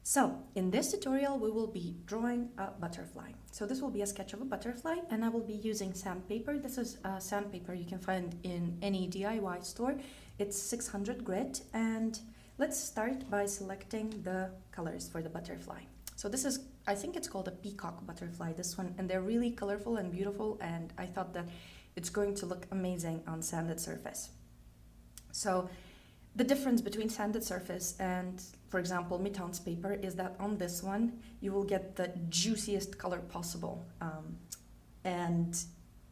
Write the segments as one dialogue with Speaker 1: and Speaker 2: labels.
Speaker 1: So in this tutorial we will be drawing a butterfly. So this will be a sketch of a butterfly and I will be using sandpaper. This is sandpaper you can find in any DIY store. It's 600 grit, and let's start by selecting the colors for the butterfly. So this is, I think it's called a peacock butterfly, this one, and they're really colorful and beautiful, and I thought that it's going to look amazing on sanded surface. So the difference between sanded surface and, for example, Mitons paper is that on this one you will get the juiciest color possible, and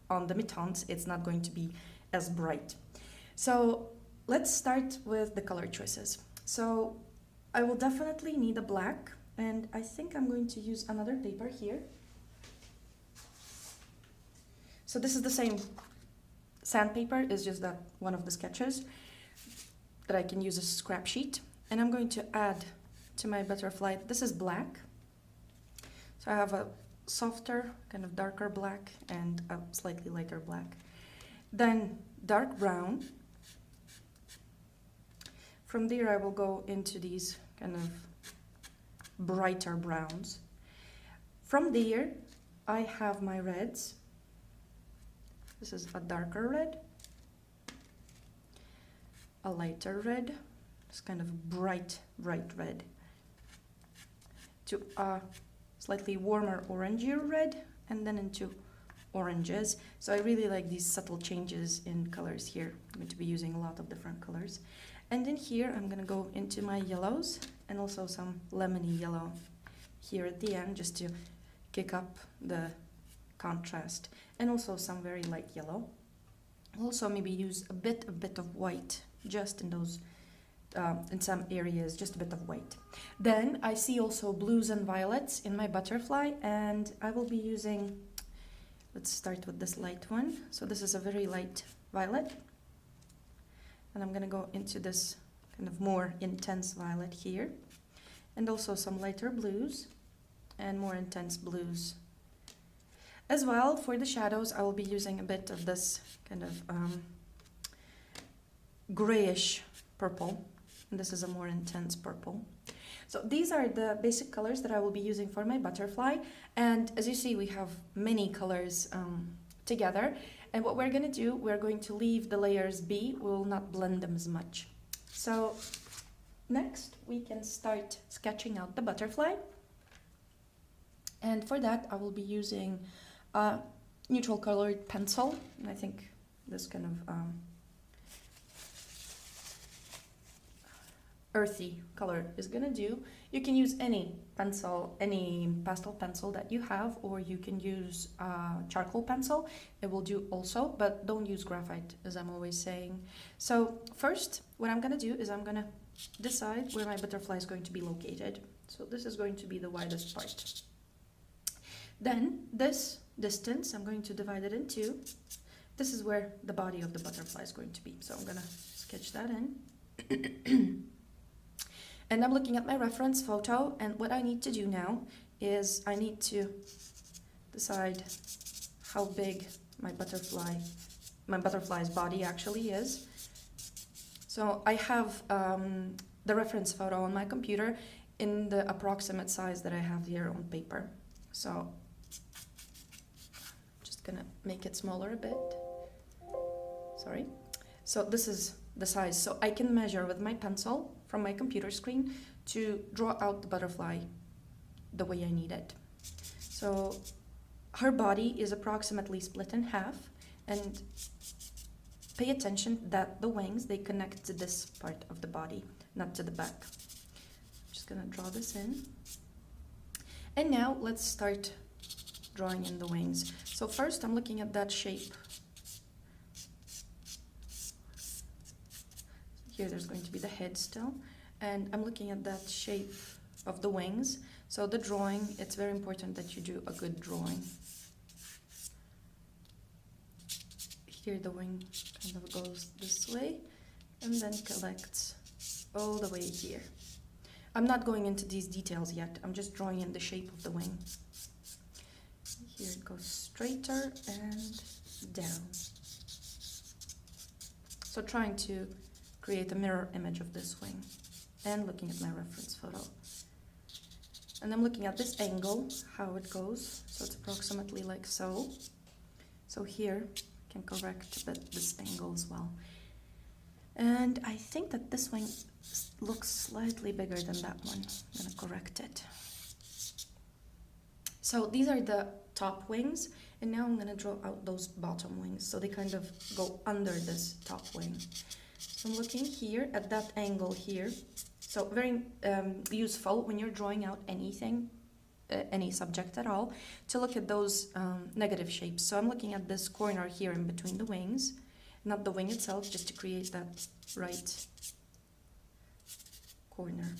Speaker 1: on the Mitons it's not going to be as bright. So let's start with the color choices. So I will definitely need a black, and I think I'm going to use another paper here. So this is the same sandpaper, it's just that one of the sketches that I can use as a scrap sheet, and I'm going to add to my butterfly. This is black, so I have a softer, kind of darker black and a slightly lighter black. Then dark brown. From there I will go into these kind of brighter browns. From there I have my reds. This is a darker red, a lighter red, it's kind of bright red, to a slightly warmer orangey red, and then into oranges. So I really like these subtle changes in colors here. I'm going to be using a lot of different colors. And in here I'm going to go into my yellows and also some lemony yellow here at the end, just to kick up the contrast, and also some very light yellow. Also maybe use a bit of white just in those in some areas, just a bit of white. Then I see also blues and violets in my butterfly, and I will be using, let's start with this light one. So this is a very light violet, and I'm gonna go into this kind of more intense violet here, and also some lighter blues and more intense blues. As well, for the shadows I will be using a bit of this kind of grayish purple, and this is a more intense purple. So these are the basic colors that I will be using for my butterfly, and as you see we have many colors together, and what we're going to do, we're going to leave the layers be, we will not blend them as much. So next we can start sketching out the butterfly, and for that I will be using a neutral colored pencil, and I think this kind of earthy color is gonna do. You can use any pencil, any pastel pencil that you have, or you can use charcoal pencil, it will do also, but don't use graphite, as I'm always saying. So first what I'm gonna do is I'm gonna decide where my butterfly is going to be located. So this is going to be the widest part. Then this distance I'm going to divide it in two. This is where the body of the butterfly is going to be, so I'm gonna sketch that in. And I'm looking at my reference photo, and what I need to do now is I need to decide how big my butterfly's body actually is. So I have the reference photo on my computer in the approximate size that I have here on paper. So I'm just gonna make it smaller a bit. Sorry. So this is the size, so I can measure with my pencil from my computer screen to draw out the butterfly the way I need it. So her body is approximately split in half, and pay attention that the wings, they connect to this part of the body, not to the back. I'm just gonna draw this in. And now let's start drawing in the wings. So first I'm looking at that shape. Here there's going to be the head still, and I'm looking at that shape of the wings. So the drawing, it's very important that you do a good drawing. Here the wing kind of goes this way and then collects all the way here. I'm not going into these details yet, I'm just drawing in the shape of the wing. Here it goes straighter and down. So trying to create a mirror image of this wing, and looking at my reference photo. And I'm looking at this angle, how it goes. So it's approximately like so. So here, I can correct a bit this angle as well. And I think that this wing looks slightly bigger than that one. I'm gonna correct it. So these are the top wings, and now I'm gonna draw out those bottom wings. So they kind of go under this top wing. So I'm looking here at that angle here. So very useful when you're drawing out anything, any subject at all, to look at those negative shapes. So I'm looking at this corner here in between the wings, not the wing itself, just to create that right corner.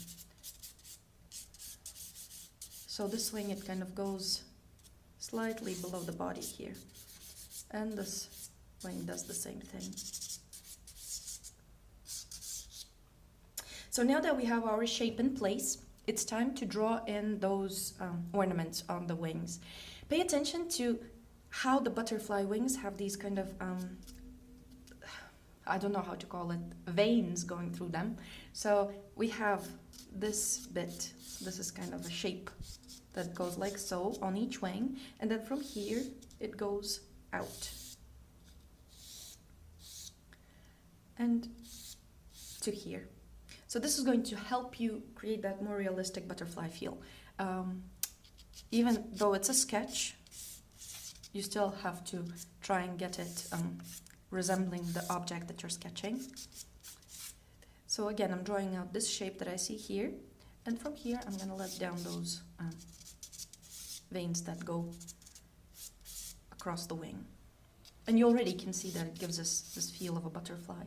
Speaker 1: So this wing, it kind of goes slightly below the body here. And this wing does the same thing. So now that we have our shape in place, it's time to draw in those ornaments on the wings. Pay attention to how the butterfly wings have these kind of, I don't know how to call it, veins going through them. So we have this bit, this is kind of a shape that goes like so on each wing, and then from here it goes out and to here. So this is going to help you create that more realistic butterfly feel. Even though it's a sketch, you still have to try and get it resembling the object that you're sketching. So again, I'm drawing out this shape that I see here, and from here I'm going to let down those veins that go across the wing. And you already can see that it gives us this feel of a butterfly.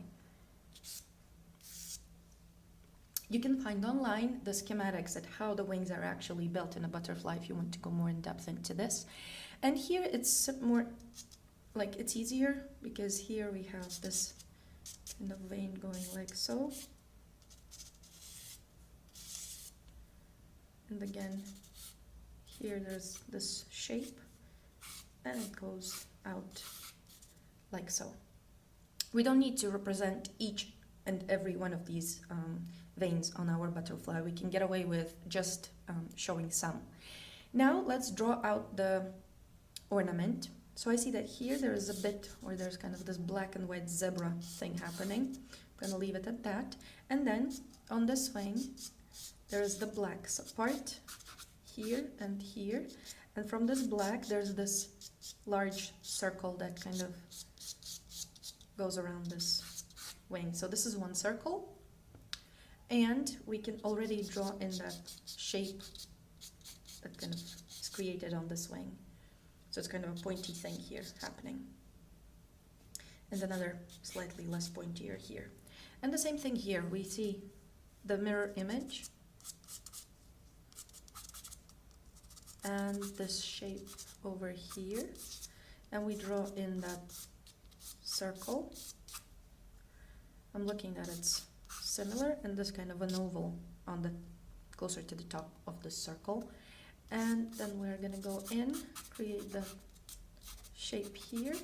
Speaker 1: You can find online the schematics at how the wings are actually built in a butterfly if you want to go more in depth into this. And here it's more like it's easier because here we have this kind of vein going like so. And again, here there's this shape and it goes out like so. We don't need to represent each and every one of these veins on our butterfly. We can get away with just showing some. Now let's draw out the ornament. So I see that here there is a bit, or there's kind of this black and white zebra thing happening. I'm gonna leave it at that. And then on this wing, there is the black part here and here. And from this black, there's this large circle that kind of goes around this wing. So this is one circle. And we can already draw in that shape that kind of is created on this wing. So it's kind of a pointy thing here happening. And another slightly less pointier here. And the same thing here. We see the mirror image. And this shape over here. And we draw in that circle. I'm looking at it's similar, and this kind of an oval on the closer to the top of the circle. And then we're gonna go in, create the shape here,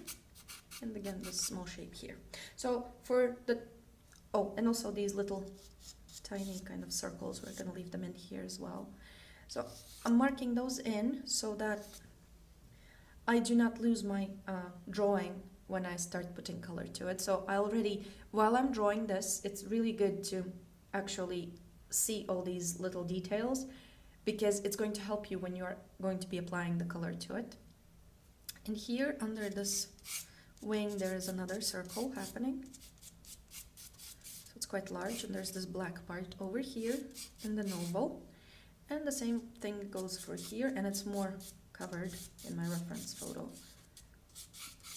Speaker 1: and again this small shape here. So for the, oh, and also these little tiny kind of circles, we're gonna leave them in here as well. So I'm marking those in so that I do not lose my drawing when I start putting color to it. So I already, while I'm drawing this, it's really good to actually see all these little details because it's going to help you when you're going to be applying the color to it. And here under this wing there is another circle happening. So it's quite large, and there's this black part over here in the oval. And the same thing goes for here, and it's more covered in my reference photo.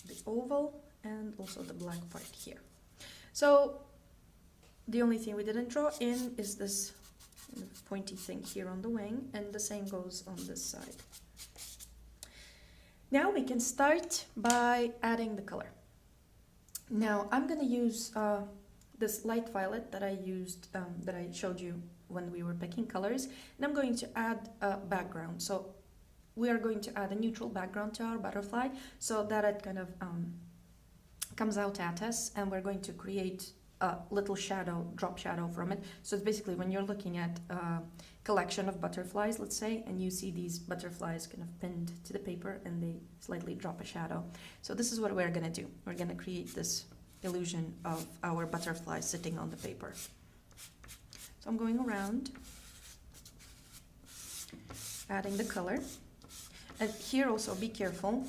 Speaker 1: The oval and also the black part here. So the only thing we didn't draw in is this pointy thing here on the wing, and the same goes on this side. Now we can start by adding the color. Now I'm going to use this light violet that I used, that I showed you when we were picking colors, and I'm going to add a background. So we are going to add a neutral background to our butterfly so that it kind of comes out at us, and we're going to create a little shadow, drop shadow from it. So it's basically when you're looking at a collection of butterflies, let's say, and you see these butterflies kind of pinned to the paper and they slightly drop a shadow. So this is what we're gonna do. We're gonna create this illusion of our butterfly sitting on the paper. So I'm going around, adding the color. And here also be careful.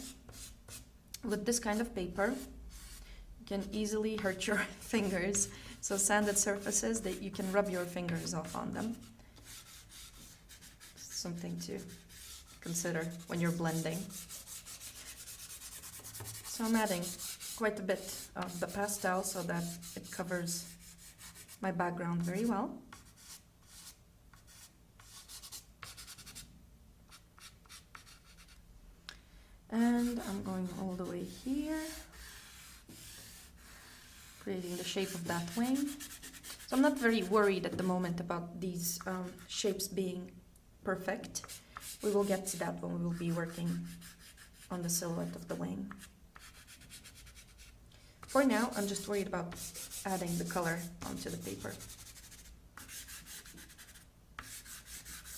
Speaker 1: With this kind of paper, you can easily hurt your fingers. So sanded surfaces, that you can rub your fingers off on them. Something to consider when you're blending. So I'm adding quite a bit of the pastel so that it covers my background very well. And I'm going all the way here, creating the shape of that wing. So I'm not very worried at the moment about these shapes being perfect. We will get to that when we will be working on the silhouette of the wing. For now, I'm just worried about adding the color onto the paper.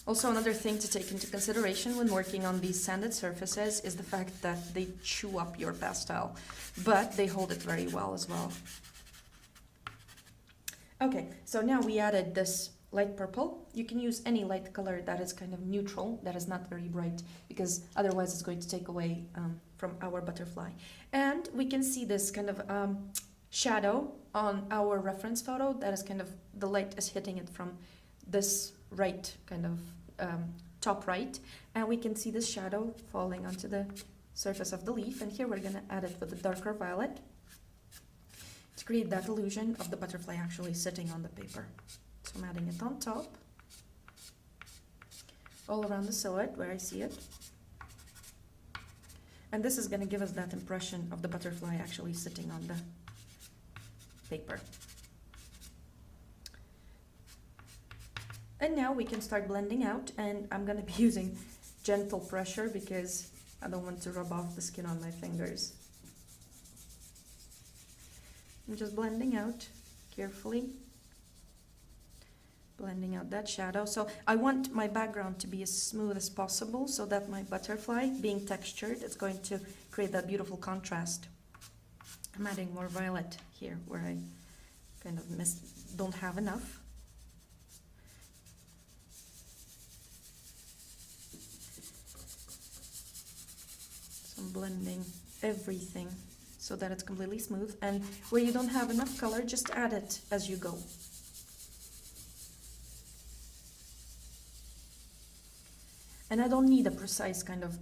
Speaker 1: Also, another thing to take into consideration when working on these sanded surfaces is the fact that they chew up your pastel, but they hold it very well as well. Okay, so now we added this light purple. You can use any light color that is kind of neutral, that is not very bright, because otherwise it's going to take away from our butterfly. And we can see this kind of shadow on our reference photo, that is kind of, the light is hitting it from this right kind of top right, and we can see this shadow falling onto the surface of the leaf. And here we're going to add it with a darker violet to create that illusion of the butterfly actually sitting on the paper. So I'm adding it on top, all around the silhouette where I see it. And this is going to give us that impression of the butterfly actually sitting on the paper. And now we can start blending out, and I'm going to be using gentle pressure because I don't want to rub off the skin on my fingers. I'm just blending out carefully, blending out that shadow. So I want my background to be as smooth as possible so that my butterfly, being textured, it's going to create that beautiful contrast. I'm adding more violet here where I kind of don't have enough. I'm blending everything so that it's completely smooth, and where you don't have enough color, just add it as you go. And I don't need a precise kind of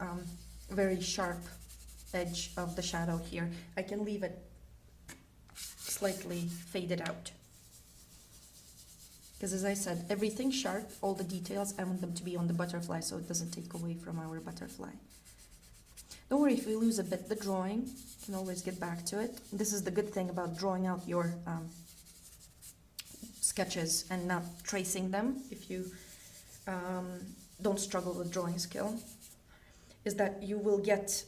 Speaker 1: very sharp edge of the shadow here. I can leave it slightly faded out. Because as I said, everything sharp, all the details, I want them to be on the butterfly so it doesn't take away from our butterfly. Don't worry if we lose a bit the drawing, you can always get back to it. This is the good thing about drawing out your sketches and not tracing them if you don't struggle with drawing skill, is that you will get,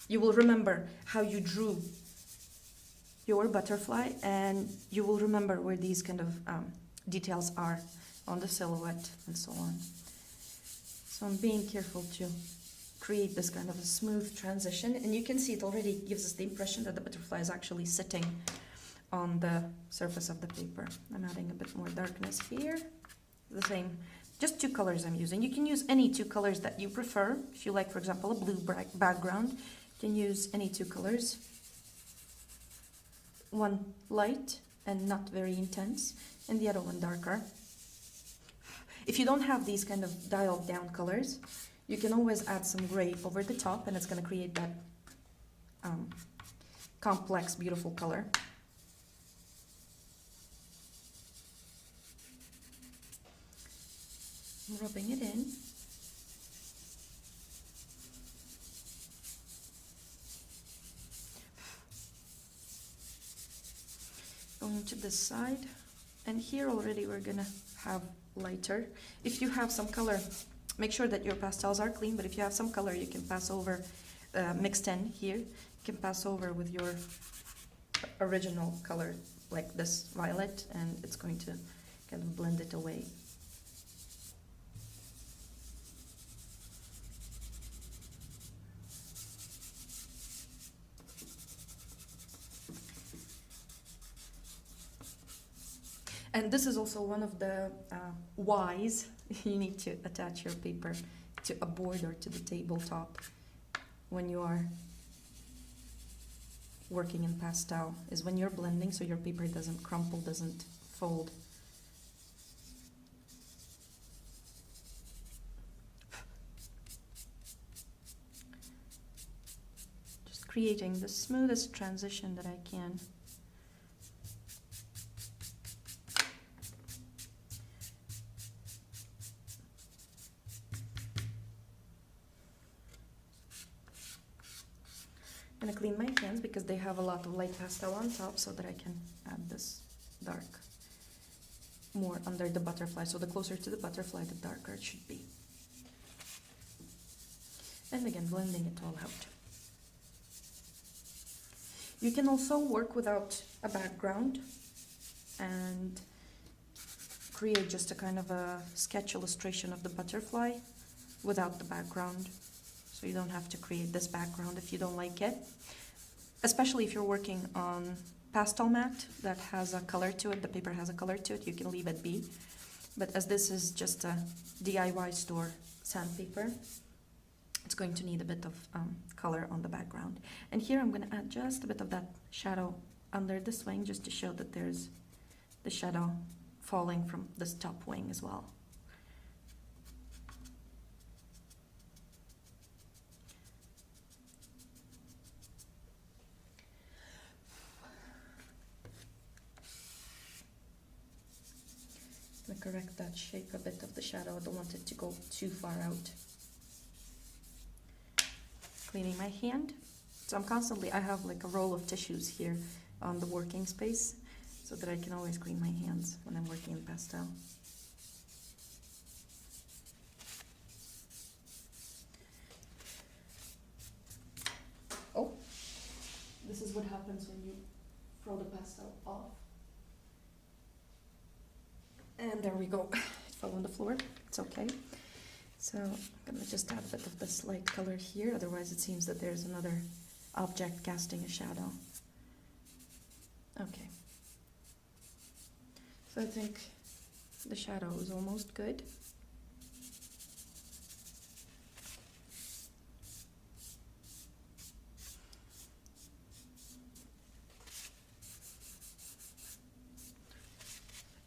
Speaker 1: you will remember how you drew your butterfly, and you will remember where these kind of details are on the silhouette and so on. So I'm being careful to create this kind of a smooth transition, and you can see it already gives us the impression that the butterfly is actually sitting on the surface of the paper. I'm adding a bit more darkness here. The same, just two colors I'm using. You can use any two colors that you prefer. If you like, for example, a blue background, you can use any two colors. One light and not very intense, and the other one darker. If you don't have these kind of dialed down colors, you can always add some gray over the top, and it's going to create that complex, beautiful color. Rubbing it in. Going to this side, and here already we're going to have lighter. If you have some color, make sure that your pastels are clean, but if you have some color, you can pass over, mixed in here, you can pass over with your original color like this violet, and it's going to kind of blend it away. And this is also one of the whys you need to attach your paper to a board or to the tabletop when you are working in pastel, is when you're blending so your paper doesn't crumple, doesn't fold. Just creating the smoothest transition that I can. I'm gonna clean my hands because they have a lot of light pastel on top, so that I can add this dark more under the butterfly. So the closer to the butterfly, the darker it should be. And again, blending it all out. You can also work without a background and create just a kind of a sketch illustration of the butterfly without the background. So you don't have to create this background if you don't like it. Especially if you're working on pastel mat that has a color to it, the paper has a color to it, you can leave it be. But as this is just a DIY store sandpaper, it's going to need a bit of color on the background. And here I'm going to add just a bit of that shadow under this wing, just to show that there's the shadow falling from this top wing as well. I'm going to correct that shape a bit of the shadow. I don't want it to go too far out. Cleaning my hand. So I have like a roll of tissues here on the working space, so that I can always clean my hands when I'm working in pastel. Oh, this is what happens when you throw the pastel off. And there we go. It fell on the floor. It's okay. So I'm gonna just add a bit of this light color here, otherwise it seems that there's another object casting a shadow. Okay. So I think the shadow is almost good.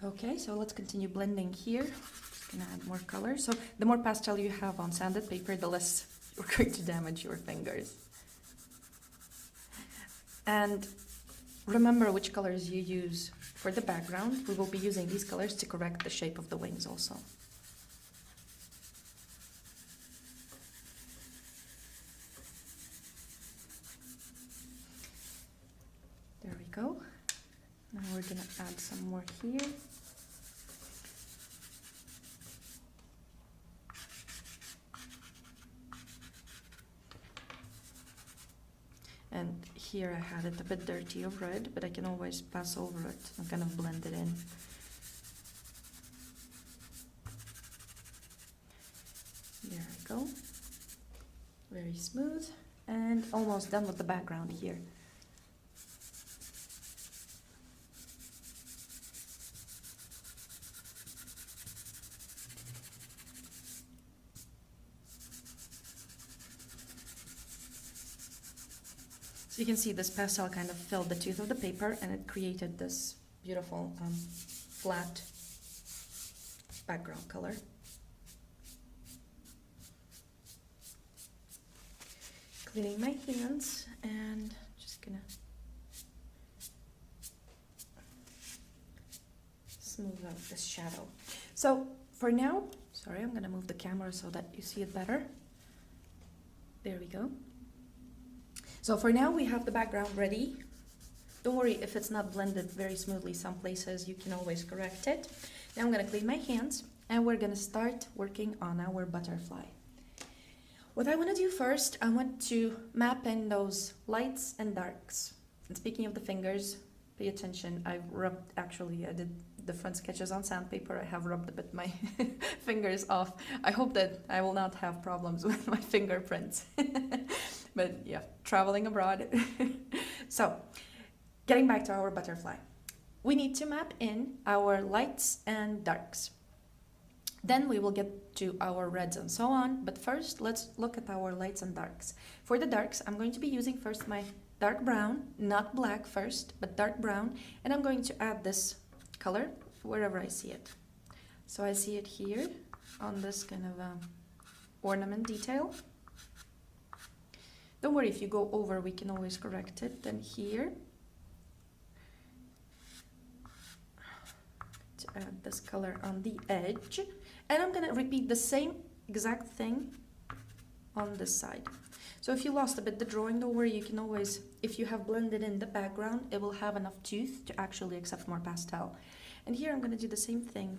Speaker 1: Okay, so let's continue blending here. Just gonna add more color. So the more pastel you have on sanded paper, the less you're going to damage your fingers. And remember which colors you use for the background. We will be using these colors to correct the shape of the wings also. There we go. Now we're gonna add some more here. And here I had it a bit dirty of red, but I can always pass over it and kind of blend it in. There we go. Very smooth and almost done with the background here. So you can see this pastel kind of filled the tooth of the paper, and it created this beautiful flat background color. Cleaning my hands and just gonna smooth out this shadow. So for now, sorry, I'm gonna move the camera so that you see it better. There we go. So for now we have the background ready. Don't worry if it's not blended very smoothly some places, you can always correct it. Now I'm gonna clean my hands and we're gonna start working on our butterfly. What I wanna do first, I want to map in those lights and darks. And speaking of the fingers, pay attention. I did the front sketches on sandpaper. I have rubbed a bit my fingers off. I hope that I will not have problems with my fingerprints. But yeah, traveling abroad. So, getting back to our butterfly. We need to map in our lights and darks. Then we will get to our reds and so on. But first, let's look at our lights and darks. For the darks, I'm going to be using first my dark brown, not black first, but dark brown. And I'm going to add this color wherever I see it. So I see it here on this kind of ornament detail. Don't worry, if you go over, we can always correct it. Then here, to add this color on the edge. And I'm gonna repeat the same exact thing on this side. So if you lost a bit the drawing, don't worry, you can always, if you have blended in the background, it will have enough tooth to actually accept more pastel. And here I'm gonna do the same thing.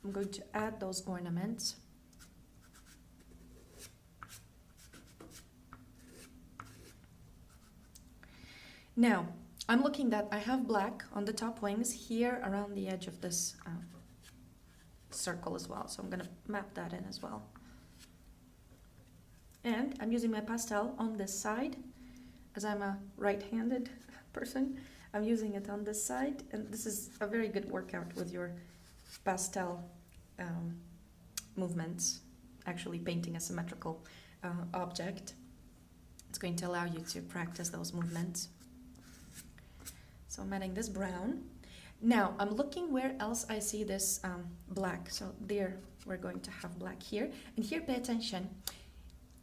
Speaker 1: I'm going to add those ornaments. Now, I'm looking that I have black on the top wings here around the edge of this circle as well. So I'm going to map that in as well. And I'm using my pastel on this side. As I'm a right-handed person, I'm using it on this side. And this is a very good workout with your pastel movements, actually painting a symmetrical object. It's going to allow you to practice those movements. So I'm adding this brown. Now I'm looking where else I see this black. So there we're going to have black here. And here pay attention.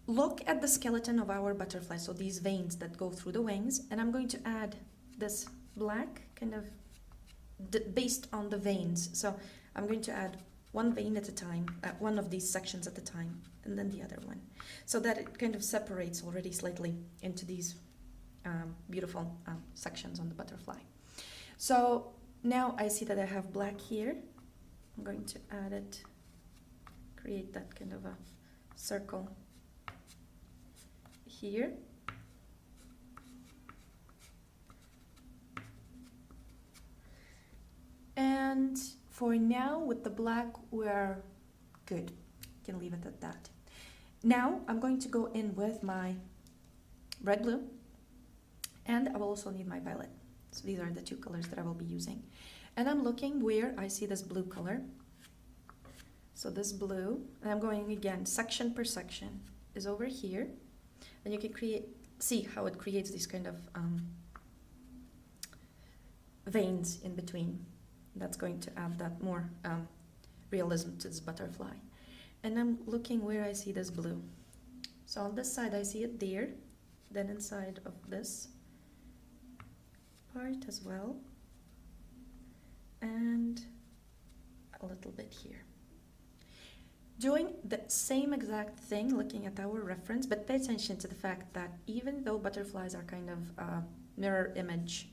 Speaker 1: Look at the skeleton of our butterfly. So these veins that go through the wings. And I'm going to add this black kind of based on the veins. So I'm going to add one vein at a time, one of these sections at a time, and then the other one. So that it kind of separates already slightly into these beautiful sections on the butterfly. So now I see that I have black here. I'm going to add it, create that kind of a circle here. And for now, with the black, we're good. Can leave it at that. Now I'm going to go in with my red blue. And I will also need my violet. So these are the two colors that I will be using. And I'm looking where I see this blue color. So this blue, and I'm going again, section per section is over here. And you can see how it creates these kind of veins in between. That's going to add that more realism to this butterfly. And I'm looking where I see this blue. So on this side, I see it there. Then inside of this part as well, and a little bit here. Doing the same exact thing, looking at our reference, but pay attention to the fact that even though butterflies are kind of a mirror image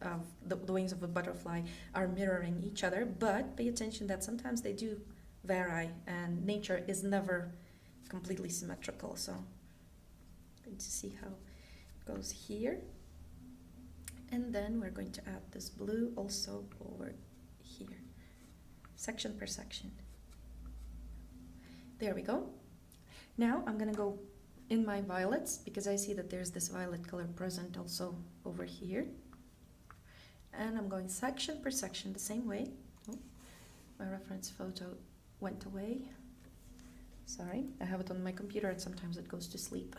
Speaker 1: of the wings of a butterfly are mirroring each other, but pay attention that sometimes they do vary and nature is never completely symmetrical. So I'm going to see how it goes here. And then we're going to add this blue also over here, section per section. There we go. Now I'm gonna go in my violets because I see that there's this violet color present also over here. And I'm going section per section the same way. Oh, my reference photo went away. Sorry, I have it on my computer and sometimes it goes to sleep.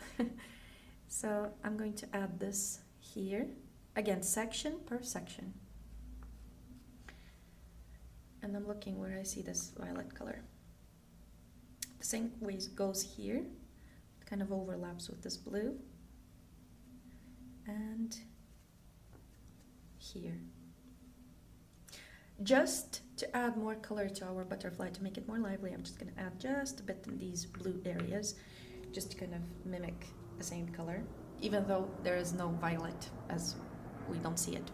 Speaker 1: So I'm going to add this here. Again, section per section. And I'm looking where I see this violet color. The same way goes here. It kind of overlaps with this blue. And here. Just to add more color to our butterfly, to make it more lively, I'm just going to add just a bit in these blue areas, just to kind of mimic the same color, even though there is no violet as we don't see it.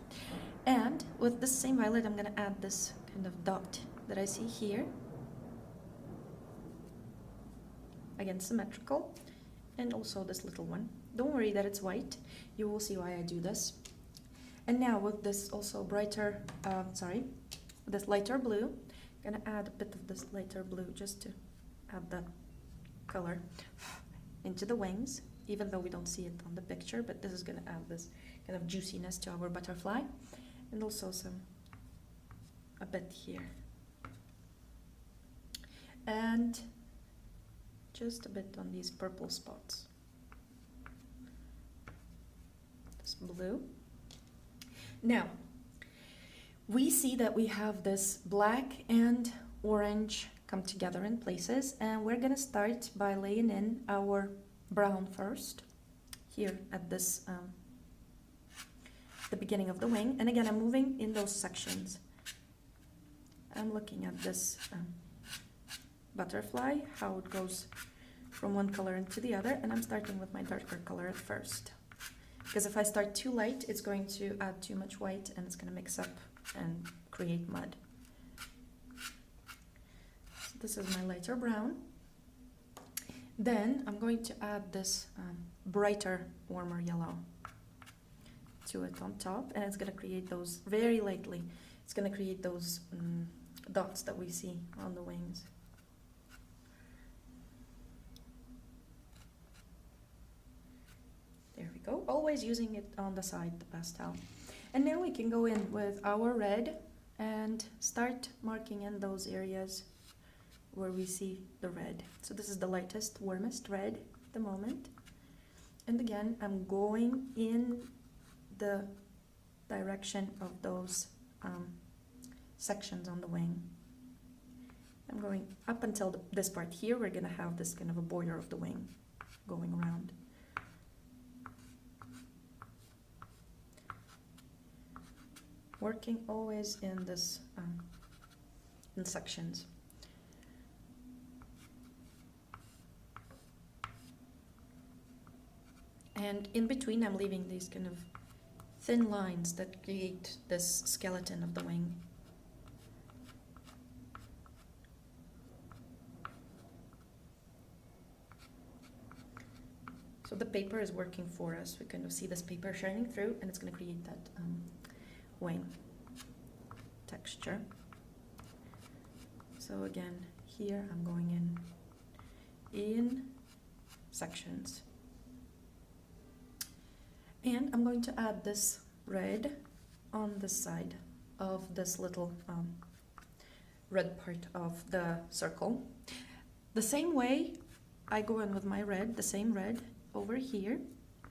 Speaker 1: And with this same violet, I'm going to add this kind of dot that I see here. Again, symmetrical. And also this little one. Don't worry that it's white. You will see why I do this. And now with this also brighter, this lighter blue, I'm gonna add a bit of this lighter blue just to add that color into the wings, even though we don't see it on the picture, but this is gonna add this kind of juiciness to our butterfly, and also a bit here. And just a bit on these purple spots. This blue. Now, we see that we have this black and orange come together in places, and we're gonna start by laying in our brown first, here at this, the beginning of the wing. And again, I'm moving in those sections. I'm looking at this butterfly, how it goes from one color into the other, and I'm starting with my darker color at first. Because if I start too light, it's going to add too much white and it's going to mix up and create mud. So this is my lighter brown. Then I'm going to add this brighter, warmer yellow to it on top, and it's going to create those, very lightly, it's going to create those dots that we see on the wings. There we go, always using it on the side, the pastel. And now we can go in with our red and start marking in those areas where we see the red. So this is the lightest, warmest red at the moment. And again, I'm going in the direction of those sections on the wing. I'm going up until this part here. We're gonna have this kind of a border of the wing going around. Working always in this in sections. And in between, I'm leaving these kind of thin lines that create this skeleton of the wing. So the paper is working for us. We kind of see this paper shining through, and it's going to create that wing texture. So again, here I'm going in sections. And I'm going to add this red on this side of this little red part of the circle. The same way I go in with my red, the same red over here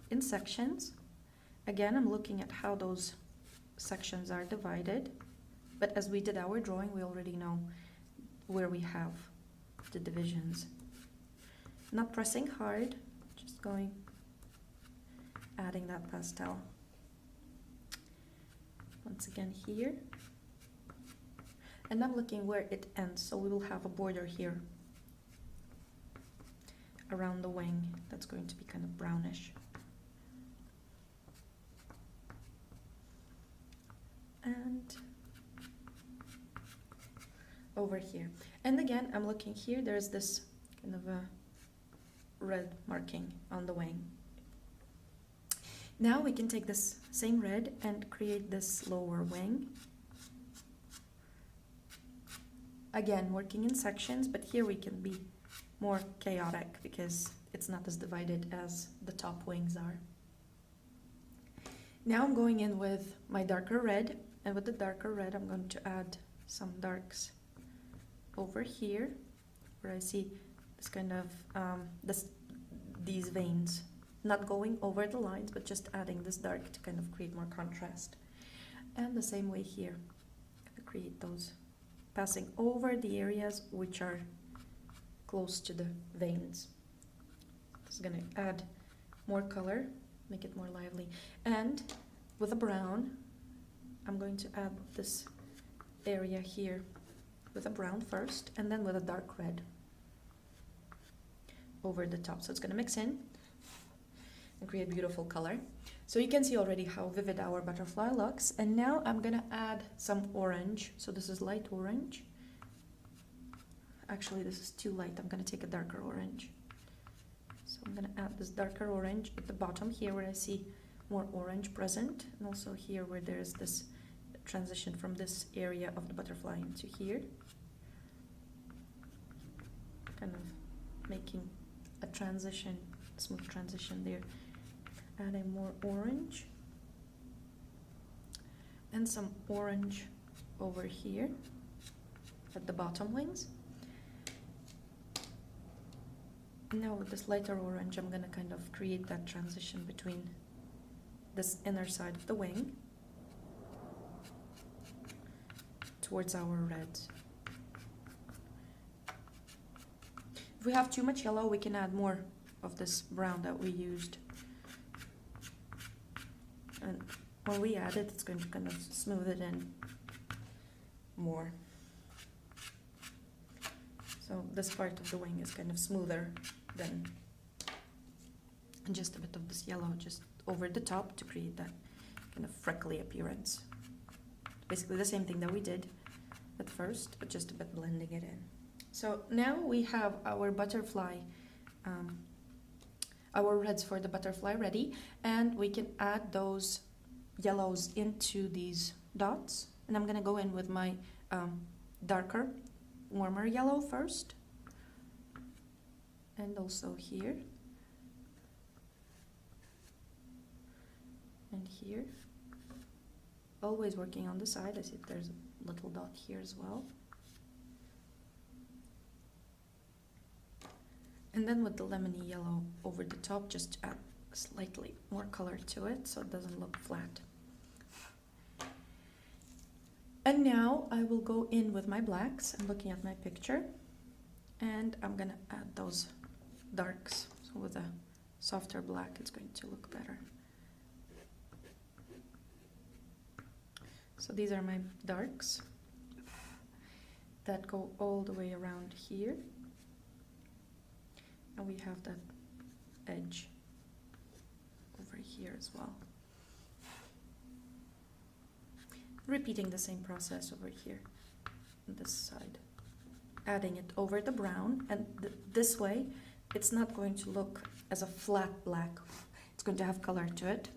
Speaker 1: in sections. Again, I'm looking at how those sections are divided, but as we did our drawing, we already know where we have the divisions. Not pressing hard, just going, adding that pastel. Once again here, and I'm looking where it ends, so we will have a border here around the wing that's going to be kind of brownish. And over here. And again, I'm looking here, there's this kind of a red marking on the wing. Now we can take this same red and create this lower wing. Again, working in sections, but here we can be more chaotic because it's not as divided as the top wings are. Now I'm going in with my darker red, and with the darker red I'm going to add some darks over here where I see this kind of these veins, not going over the lines but just adding this dark to kind of create more contrast. And the same way here, create those, passing over the areas which are close to the veins. This is going to add more color, make it more lively. And with a brown, I'm going to add this area here with a brown first, and then with a dark red over the top. So it's going to mix in and create beautiful color. So you can see already how vivid our butterfly looks. And now I'm going to add some orange. So this is light orange. Actually, this is too light. I'm going to take a darker orange. So I'm going to add this darker orange at the bottom here where I see more orange present, and also here where there's this transition from this area of the butterfly into here, kind of making a transition, smooth transition there. Adding more orange and some orange over here at the bottom wings. Now with this lighter orange, I'm gonna kind of create that transition between this inner side of the wing towards our reds. If we have too much yellow, we can add more of this brown that we used. And when we add it, it's going to kind of smooth it in more. So this part of the wing is kind of smoother than just a bit of this yellow just over the top to create that kind of freckly appearance. Basically the same thing that we did at first, but just a bit blending it in. So now we have our butterfly, our reds for the butterfly ready, and we can add those yellows into these dots. And I'm gonna go in with my darker, warmer yellow first, and also here, and here. Always working on the side. I see there's a little dot here as well. And then with the lemony yellow over the top, just add slightly more color to it so it doesn't look flat. And now I will go in with my blacks. I'm looking at my picture, and I'm gonna add those darks. So with a softer black, it's going to look better. So these are my darks that go all the way around here. And we have that edge over here as well. Repeating the same process over here on this side. Adding it over the brown, and this way it's not going to look as a flat black. It's going to have color to it.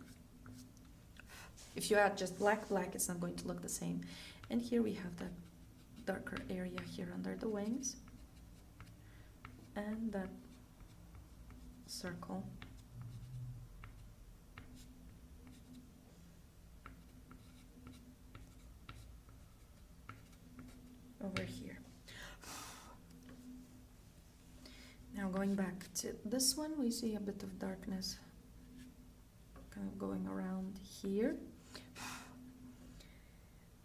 Speaker 1: If you add just black, it's not going to look the same. And here we have the darker area here under the wings. And that circle. Over here. Now going back to this one, we see a bit of darkness kind of going around here.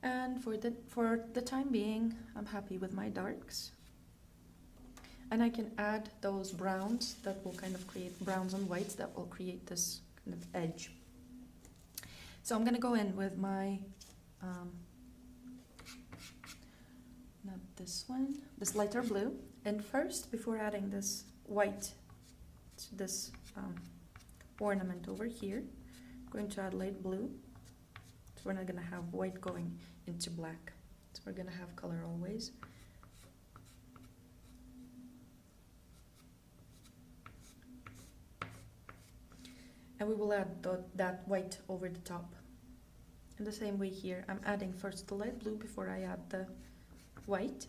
Speaker 1: And for the time being, I'm happy with my darks. And I can add those browns that will kind of create browns and whites that will create this kind of edge. So I'm gonna go in with my, not this one, this lighter blue. And first, before adding this white to this ornament over here, I'm going to add light blue. So we're not gonna have white going into black. So we're gonna have color always. And we will add that white over the top. In the same way here, I'm adding first the light blue before I add the white.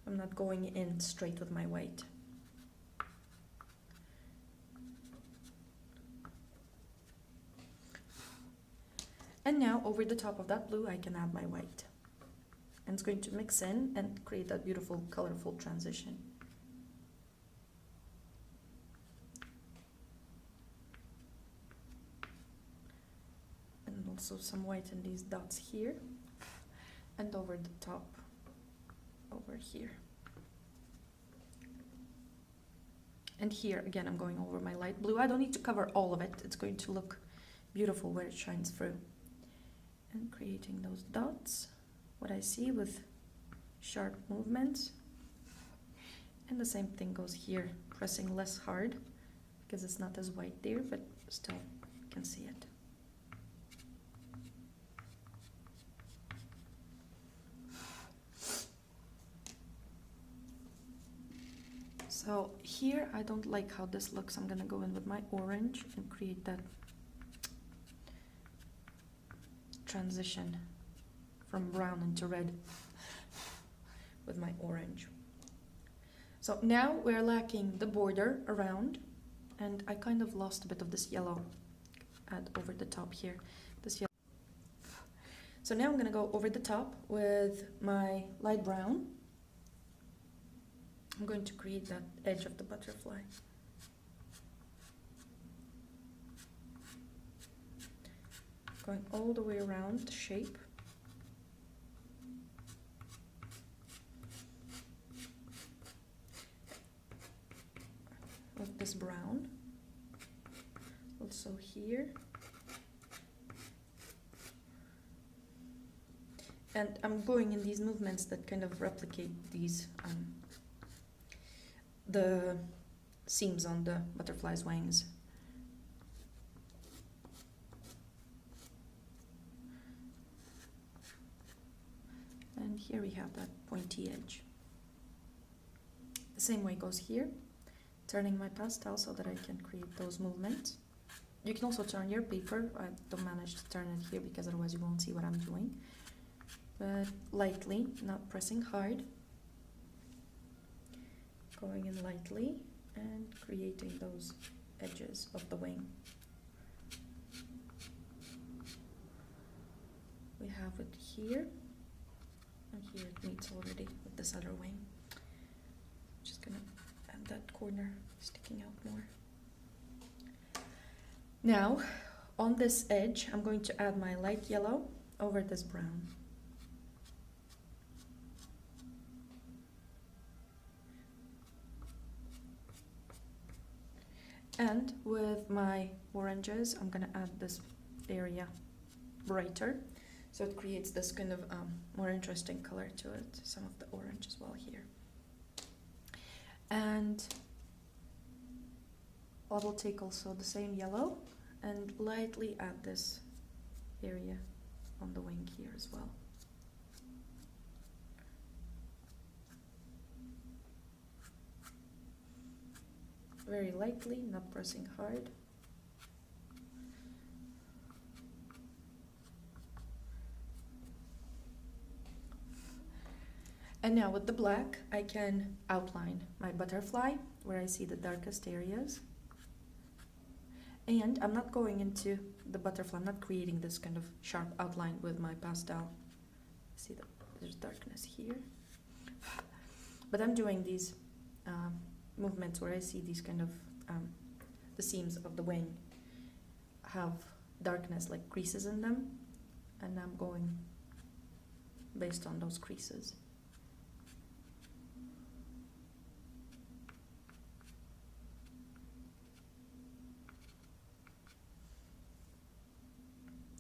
Speaker 1: I'm not going in straight with my white. And now over the top of that blue, I can add my white. And it's going to mix in and create that beautiful, colorful transition. And also some white in these dots here. And over the top, over here. And here, again, I'm going over my light blue. I don't need to cover all of it. It's going to look beautiful where it shines through. And creating those dots. What I see with sharp movements. And the same thing goes here, pressing less hard because it's not as white there, but still you can see it. So here I don't like how this looks. I'm gonna go in with my orange and create that transition from brown into red with my orange. So now we're lacking the border around, and I kind of lost a bit of this yellow over the top here. This yellow. So now I'm gonna go over the top with my light brown. I'm going to create that edge of the butterfly. Going all the way around the shape. With this brown. Also here. And I'm going in these movements that kind of replicate these the seams on the butterfly's wings. And here we have that pointy edge. The same way goes here, turning my pastel so that I can create those movements. You can also turn your paper. I don't manage to turn it here because otherwise you won't see what I'm doing. But lightly, not pressing hard. Going in lightly and creating those edges of the wing. We have it here, and here it meets already with this other wing. Just gonna add that corner sticking out more. Now, on this edge, I'm going to add my light yellow over this brown. And with my oranges, I'm gonna add this area brighter, so it creates this kind of more interesting color to it. Some of the orange as well here. And I will take also the same yellow and lightly add this area on the wing here as well. Very lightly, not pressing hard. And now with the black, I can outline my butterfly where I see the darkest areas. And I'm not going into the butterfly, I'm not creating this kind of sharp outline with my pastel. See that there's darkness here. But I'm doing these movements where I see these kind of the seams of the wing have darkness, like creases in them, and I'm going based on those creases.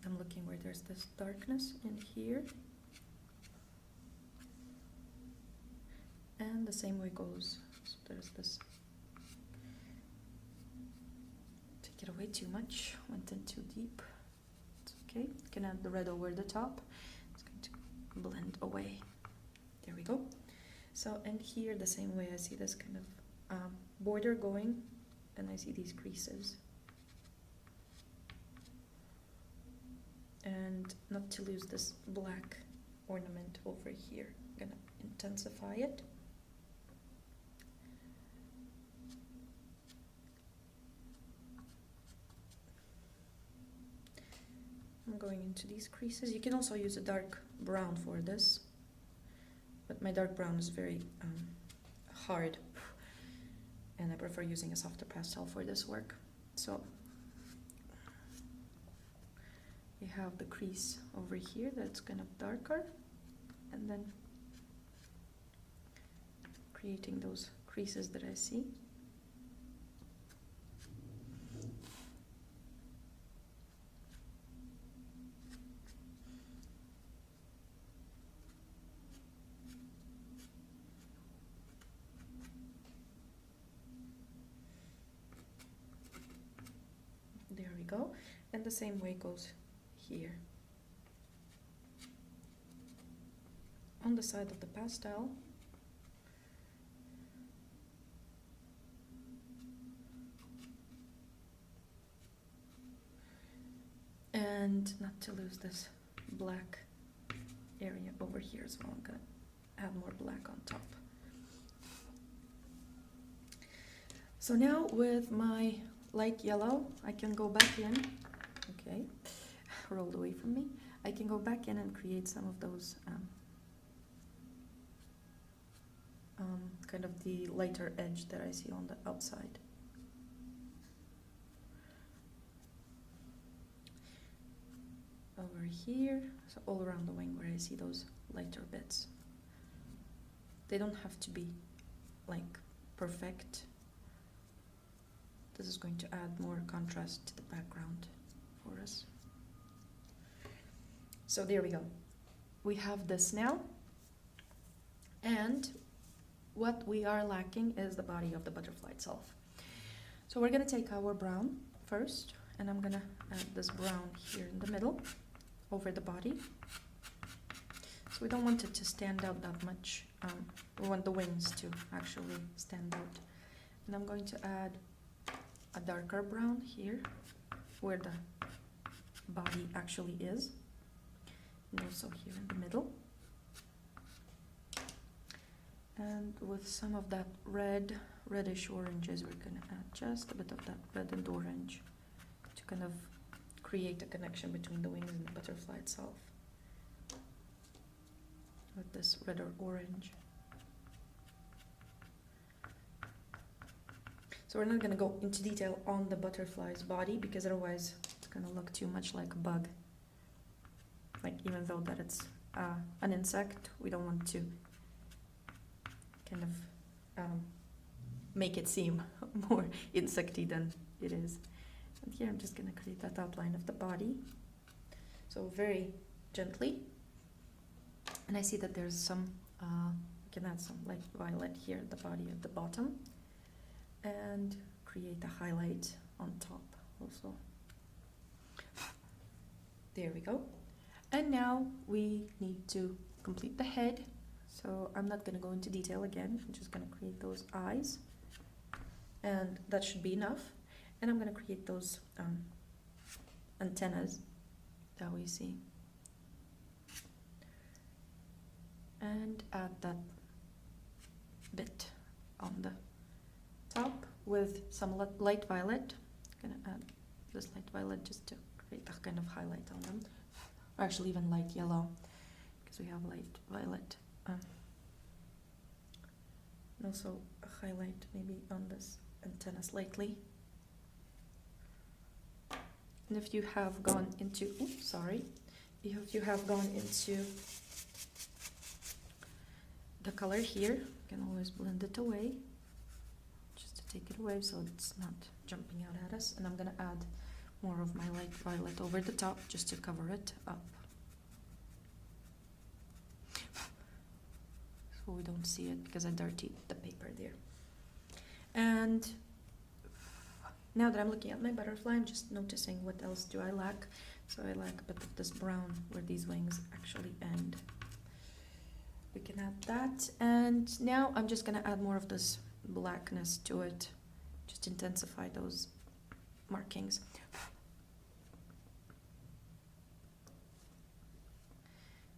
Speaker 1: I'm looking where there's this darkness in here, and the same way goes. So there's this. Take it away too much, went in too deep. It's okay. You can add the red over the top. It's going to blend away. There we go. So, and here the same way I see this kind of border going, and I see these creases. And not to lose this black ornament over here. I'm gonna intensify it. I'm going into these creases. You can also use a dark brown for this, but my dark brown is very hard, and I prefer using a softer pastel for this work. So we have the crease over here that's kind of darker, and then creating those creases that I see. There we go, and the same way goes here. On the side of the pastel, And not to lose this black area over here as well, I'm gonna add more black on top. So now with my light yellow, I can go back in, okay, rolled away from me. I can go back in and create some of those kind of the lighter edge that I see on the outside. Over here, so all around the wing where I see those lighter bits. They don't have to be like perfect. This is going to add more contrast to the background for us. So there we go. We have this now. And what we are lacking is the body of the butterfly itself. So we're gonna take our brown first, and I'm gonna add this brown here in the middle over the body. So we don't want it to stand out that much. We want the wings to actually stand out. And I'm going to add a darker brown here where the body actually is, and also here in the middle. And with some of that reddish oranges, we're gonna add just a bit of that red and orange to kind of create a connection between the wings and the butterfly itself with this red or orange. So we're not gonna go into detail on the butterfly's body because otherwise it's gonna look too much like a bug. Like, even though that it's an insect, we don't want to kind of make it seem more insecty than it is. And here I'm just gonna create that outline of the body. So very gently. And I see that there's some, we can add some light violet here at the body at the bottom. And create a highlight on top also. There we go. And now we need to complete the head. So I'm not going to go into detail again. I'm just going to create those eyes. And that should be enough. And I'm going to create those antennas that we see. And add that bit on the top with some light violet. I'm going to add this light violet just to create a kind of highlight on them. Or actually even light yellow, because we have light violet. And also a highlight maybe on this antenna slightly. And if you have gone into, if you have gone into the color here, you can always blend it away, just to take it away so it's not jumping out at us. And I'm gonna add more of my light violet over the top just to cover it up, so we don't see it because I dirtied the paper there. And now that I'm looking at my butterfly, I'm just noticing what else do I lack. So I lack a bit of this brown where these wings actually end. We can add that, and now I'm just gonna add more of this blackness to it, just intensify those markings.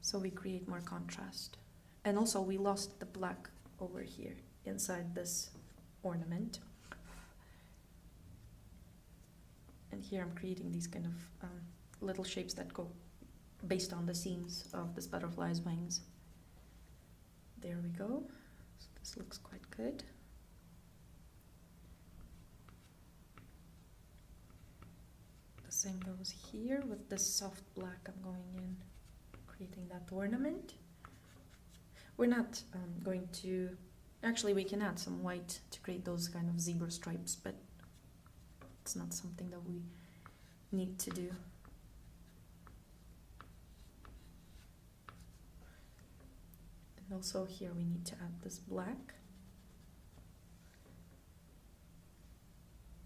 Speaker 1: So we create more contrast. And also we lost the black over here inside this ornament. And here I'm creating these kind of little shapes that go based on the seams of this butterfly's wings. There we go. So this looks quite good. The same goes here with this soft black. I'm going in, creating that ornament. We're not going to, actually we can add some white to create those kind of zebra stripes, but it's not something that we need to do. And also here we need to add this black.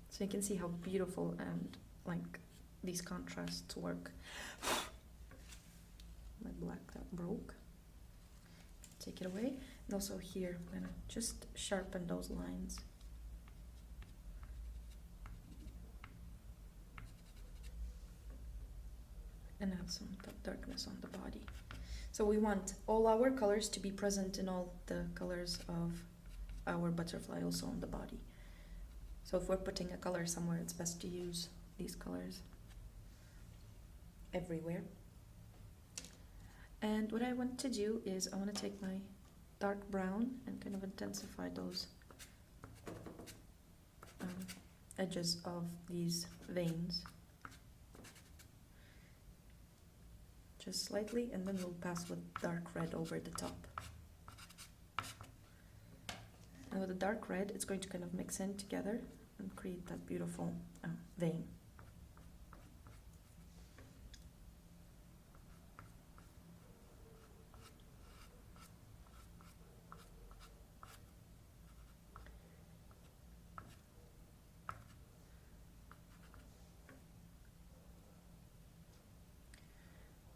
Speaker 1: So you can see how beautiful and like these contrasts work. My black that broke. Take it away. And also here I'm gonna just sharpen those lines. and add some darkness on the body. So we want all our colors to be present in all the colors of our butterfly, also on the body. So if we're putting a color somewhere, it's best to use these colors everywhere. And what I want to do is I want to take my dark brown and kind of intensify those edges of these veins just slightly, and then we'll pass with dark red over the top. And with the dark red, it's going to kind of mix in together and create that beautiful vein.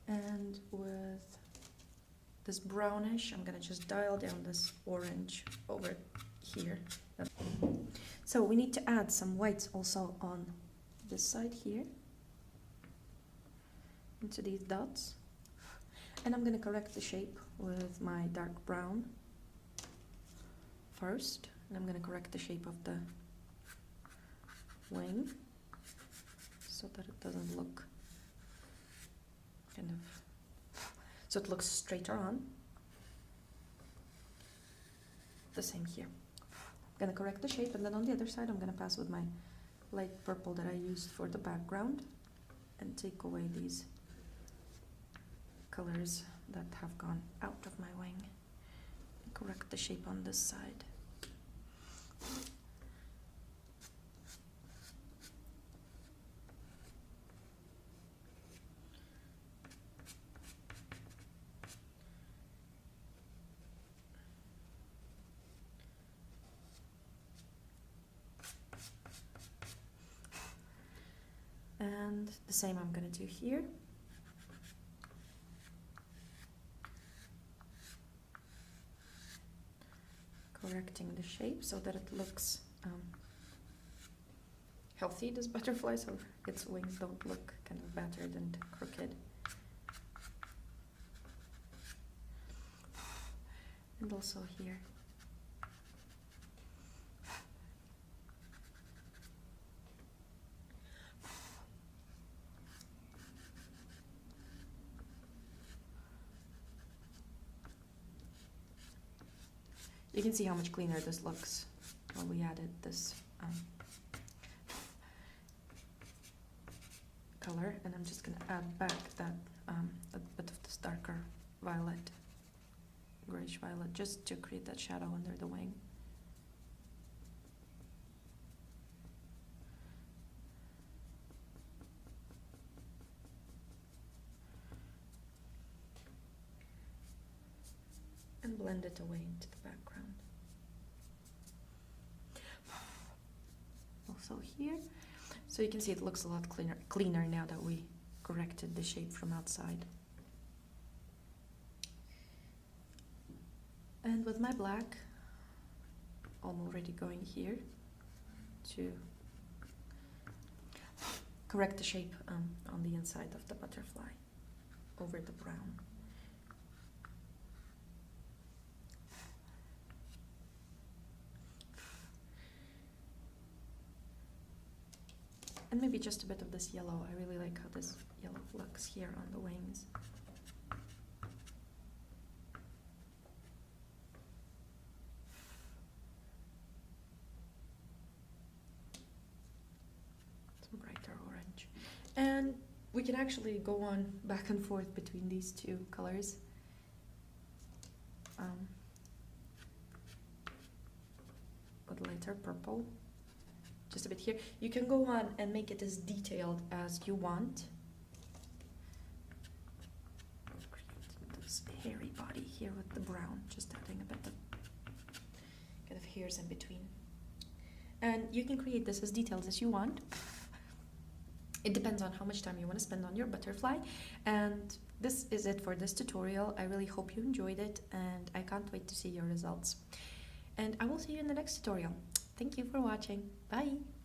Speaker 1: And with this brownish, I'm gonna just dial down this orange over here. So we need to add some whites also on this side here, into these dots. And I'm gonna correct the shape with my dark brown first. And I'm gonna correct the shape of the wing so that it doesn't look kind of, so it looks straighter on. The same here. I'm gonna correct the shape, and then on the other side I'm gonna pass with my light purple that I used for the background and take away these colors that have gone out of my wing and correct the shape on this side. And the same I'm going to do here. Correcting the shape so that it looks healthy, this butterfly, so its wings don't look kind of battered and crooked. And also here. You can see how much cleaner this looks when we added this color, and I'm just going to add back that a bit of this darker violet, grayish violet, just to create that shadow under the wing. And blend it away into the background. Also here, so you can see it looks a lot cleaner now that we corrected the shape from outside. And with my black, I'm already going here to correct the shape on the inside of the butterfly over the brown. And maybe just a bit of this yellow. I really like how this yellow looks here on the wings. Some brighter orange. And we can actually go on back and forth between these two colors. With lighter purple. Just a bit here. You can go on and make it as detailed as you want. Create this hairy body here with the brown, just adding a bit of kind of hairs in between. And you can create this as detailed as you want. It depends on how much time you want to spend on your butterfly. And this is it for this tutorial. I really hope you enjoyed it, and I can't wait to see your results. And I will see you in the next tutorial. Thank you for watching. Bye!